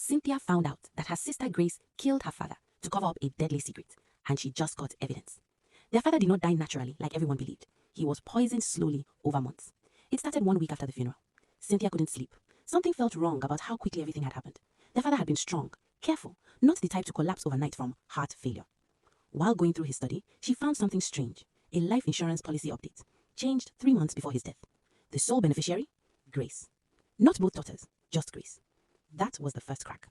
Cynthia found out that her sister Grace killed her father to cover up a deadly secret, and she just got evidence. Their father did not die naturally like everyone believed. He was poisoned slowly over months. It started 1 week after the funeral. Cynthia couldn't sleep. Something felt wrong about how quickly everything had happened. Their father had been strong, careful, not the type to collapse overnight from heart failure. While going through his study, she found something strange. A life insurance policy update, changed 3 months before his death. The sole beneficiary? Grace. Not both daughters, just Grace. That was the first crack.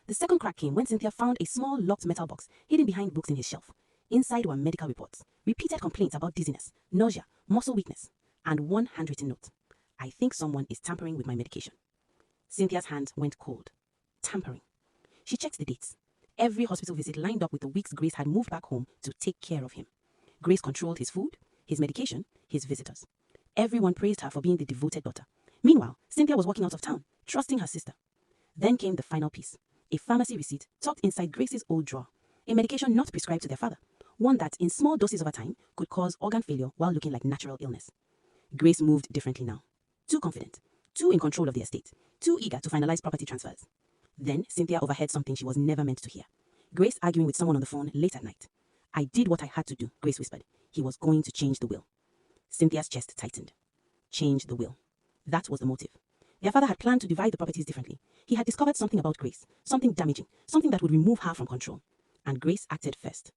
The second crack came when Cynthia found a small locked metal box hidden behind books in his shelf. Inside were medical reports, repeated complaints about dizziness, nausea, muscle weakness, and one handwritten note. I think someone is tampering with my medication. Cynthia's hands went cold. Tampering. She checked the dates. Every hospital visit lined up with the weeks Grace had moved back home to take care of him. Grace controlled his food, his medication, his visitors. Everyone praised her for being the devoted daughter. Meanwhile, Cynthia was walking out of town, trusting her sister. Then came the final piece. A pharmacy receipt tucked inside Grace's old drawer. A medication not prescribed to their father. One that, in small doses over time, could cause organ failure while looking like natural illness. Grace moved differently now. Too confident. Too in control of the estate. Too eager to finalize property transfers. Then, Cynthia overheard something she was never meant to hear. Grace arguing with someone on the phone late at night. I did what I had to do, Grace whispered. He was going to change the will. Cynthia's chest tightened. Change the will. That was the motive. Their father had planned to divide the properties differently. He had discovered something about Grace, something damaging, something that would remove her from control. And Grace acted first.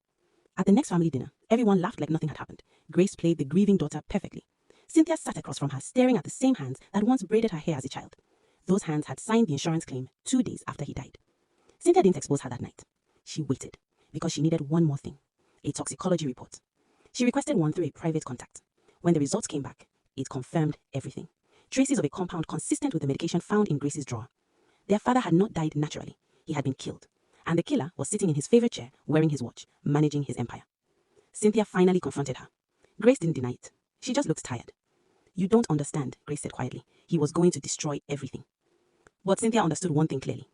At the next family dinner, everyone laughed like nothing had happened. Grace played the grieving daughter perfectly. Cynthia sat across from her, staring at the same hands that once braided her hair as a child. Those hands had signed the insurance claim 2 days after he died. Cynthia didn't expose her that night. She waited, because she needed one more thing. A toxicology report. She requested one through a private contact. When the results came back, it confirmed everything. Traces of a compound consistent with the medication found in Grace's drawer. Their father had not died naturally. He had been killed. And the killer was sitting in his favorite chair, wearing his watch, managing his empire. Cynthia finally confronted her. Grace didn't deny it. She just looked tired. You don't understand, Grace said quietly. He was going to destroy everything. But Cynthia understood one thing clearly.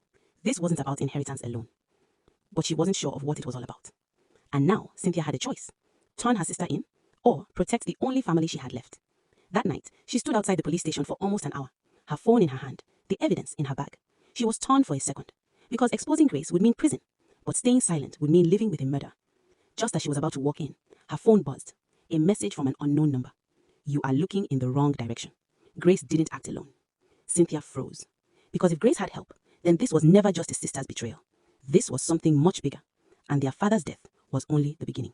This wasn't about inheritance alone. But she wasn't sure of what it was all about. And now, Cynthia had a choice. Turn her sister in, or protect the only family she had left. That night, she stood outside the police station for almost an hour, her phone in her hand, the evidence in her bag. She was torn for a second, because exposing Grace would mean prison, but staying silent would mean living with a murder. Just as she was about to walk in, her phone buzzed. A message from an unknown number. You are looking in the wrong direction. Grace didn't act alone. Cynthia froze. Because if Grace had help, then this was never just a sister's betrayal. This was something much bigger, and their father's death was only the beginning.